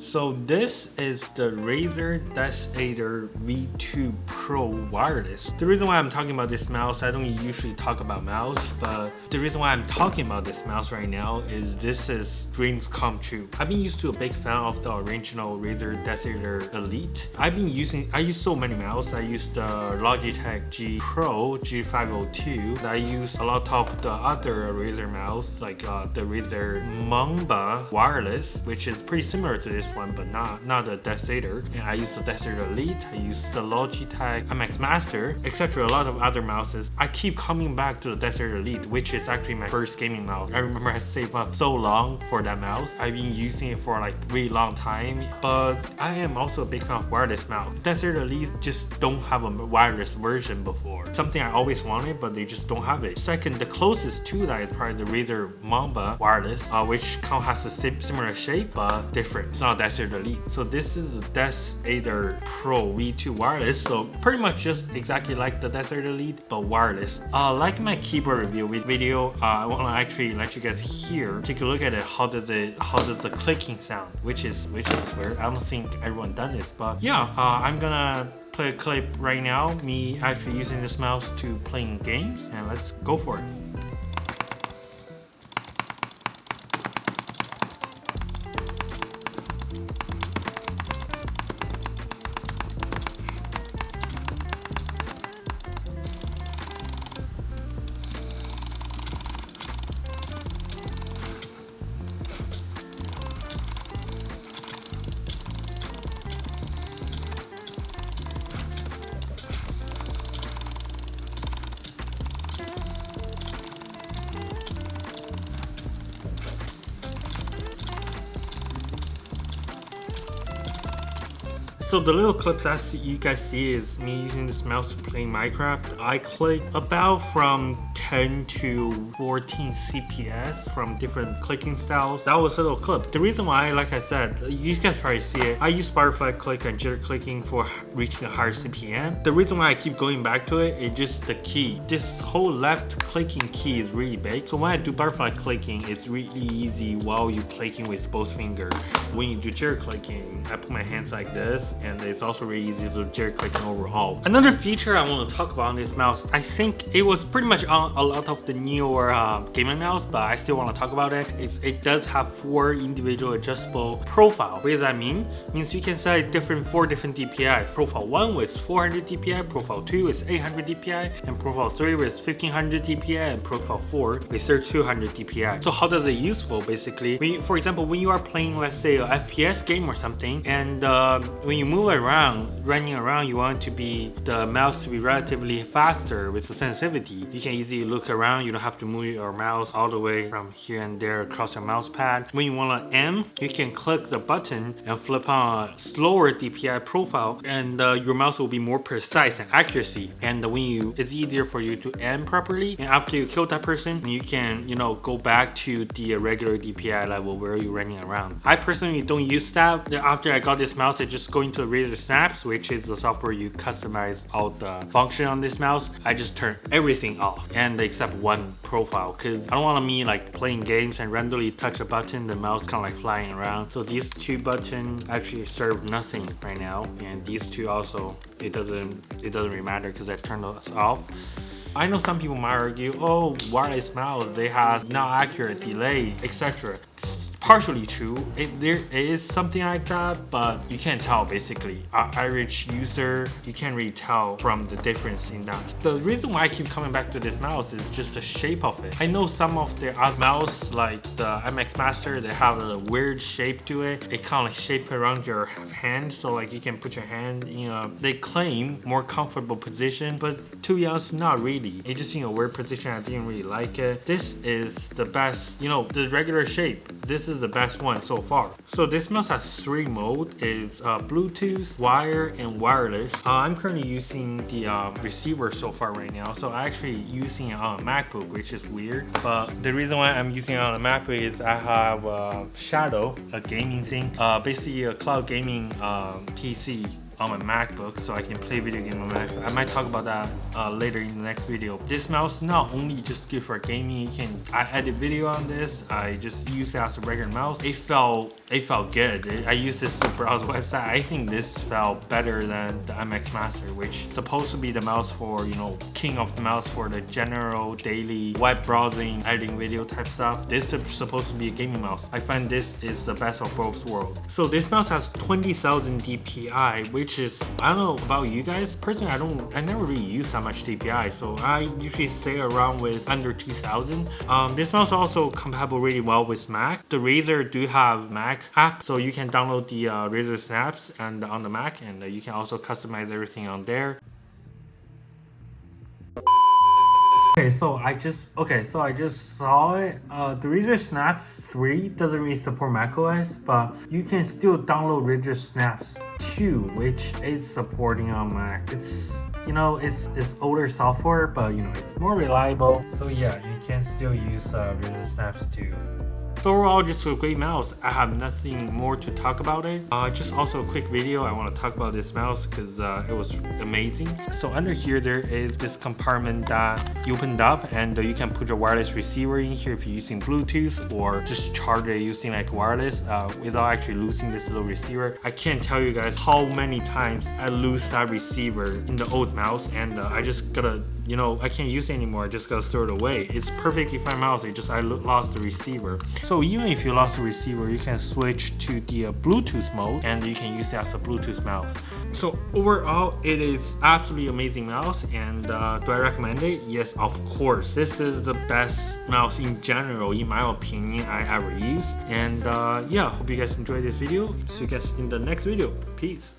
So this is the Razer Deathadder V2 Pro wireless. The reason why I'm talking about this mouse, I don't usually talk about mouse, but the reason why I'm talking about this mouse right now is this is dreams come true. I've been used to a big fan of the original Razer Deathadder Elite. I use so many mouse. I use the Logitech G Pro G502. I use a lot of the other Razer mouse like the Razer Mamba wireless, which is pretty similar to this one, but not the Deathadder. And I use the Deathadder Elite. I use the Logitech MX Master, etc. A lot of other mouses. I keep coming back to the Deathadder Elite, which is actually my first gaming mouse. I remember I saved up so long for that mouse. I've been using it for like really long time, but I am also a big fan of wireless mouse. Deathadder Elite just don't have a wireless version before. Something I always wanted, but they just don't have it. Second, the closest to that is probably the Razer Mamba wireless, which kind of has a similar shape but different. It's not Deathadder Elite. So this is the Deathadder Pro V2 wireless. So pretty much just exactly like the Deathadder Elite, but wireless. Like my keyboard review video, I want to actually let you guys hear, take a look at it. How does the clicking sound? Which is weird. I don't think everyone does this, but yeah, I'm gonna play a clip right now. Me actually using this mouse to playing games, and let's go for it. So the little clips you guys see is me using this mouse to play Minecraft. I click about from 10 to 14 CPS from different clicking styles. That was a little clip. The reason why, like I said, you guys probably see it, I use butterfly click and jitter clicking for reaching a higher CPM. The reason why I keep going back to it is just the key. This whole left clicking key is really big. So when I do butterfly clicking, it's really easy while you're clicking with both fingers. When you do jitter clicking, I put my hands like this, and it's also really easy to do jitter clicking overall. Another feature I want to talk about on this mouse, I think it was pretty much on a lot of the newer gaming mouse, but I still want to talk about it. It does have 4 individual adjustable profile. What does that mean? It means you can set 4 different DPI. Profile 1 with 400 DPI, profile 2 is 800 DPI, and profile 3 with 1500 DPI, and profile 4 with 3200 DPI. So how does it useful? Basically, for example, when you are playing, let's say, a FPS game or something, and when you move around, running around, you want the mouse to be relatively faster with the sensitivity. You can easily look around. You don't have to move your mouse all the way from here and there across your mouse pad. When you want to aim, you can click the button and flip on a slower DPI profile, and your mouse will be more precise and accuracy. And it's easier for you to aim properly. And after you kill that person, you can go back to the regular DPI level where you're running around. I personally don't use that. After I got this mouse, I just go into Razer Snaps, which is the software you customize all the function on this mouse. I just turn everything off, and except one profile, because I don't want me like playing games and randomly touch a button, the mouse kind of like flying around. So these 2 buttons actually serve nothing right now, and these 2 also, it doesn't really matter because I turned those off. I know some people might argue, oh, wireless mouse, they have not accurate delay, etc. Partially true. There is something like that, but you can't tell basically. Average user, you can't really tell from the difference in that. The reason why I keep coming back to this mouse is just the shape of it. I know some of the other mouse, like the MX Master, they have a weird shape to it. It kind of like shape around your hand, so like you can put your hand in they claim more comfortable position, but to be honest, not really. It's just in a weird position. I didn't really like it. This is the best, the regular shape. This is the best one so far. So this mouse has 3 modes. It's Bluetooth, wire, and wireless. I'm currently using the receiver so far right now. So I'm actually using it on a MacBook, which is weird. But the reason why I'm using it on a MacBook is I have Shadow, a gaming thing, basically a cloud gaming PC on my MacBook, so I can play video game on my MacBook. I might talk about that later in the next video. This mouse not only just good for gaming, I edit video on this. I just use it as a regular mouse. It felt good. I used this to browse website. I think this felt better than the MX Master, which is supposed to be the mouse for, you know, king of the mouse for the general daily web browsing, editing video type stuff. This is supposed to be a gaming mouse. I find this is the best of both worlds. So this mouse has 20,000 DPI, which is, I don't know about you guys. Personally, I never really use that much DPI, so I usually stay around with under 2,000. This mouse also compatible really well with Mac. The Razer do have Mac app, so you can download the Razer Snaps and on the Mac, and you can also customize everything on there. Okay, so I just saw it. The Razer Snaps 3 doesn't really support macOS, but you can still download Razer Snaps 2, which is supporting on Mac. It's, you know, it's older software, but you know, it's more reliable. So yeah, you can still use Razer Snaps 2. So overall, just a great mouse. I have nothing more to talk about it. Just also a quick video. I want to talk about this mouse because it was amazing. So under here, there is this compartment that you opened up, and you can put your wireless receiver in here if you're using Bluetooth, or just charge it using like wireless without actually losing this little receiver. I can't tell you guys how many times I lose that receiver in the old mouse, and I just gotta, you know, I can't use it anymore. I just gotta throw it away. It's perfectly fine mouse. It just I lost the receiver. So even if you lost the receiver, you can switch to the Bluetooth mode, and you can use it as a Bluetooth mouse. So overall, it is absolutely amazing mouse. And do I recommend it? Yes, of course. This is the best mouse in general, in my opinion, I ever used. And yeah, hope you guys enjoyed this video. See you guys in the next video. Peace.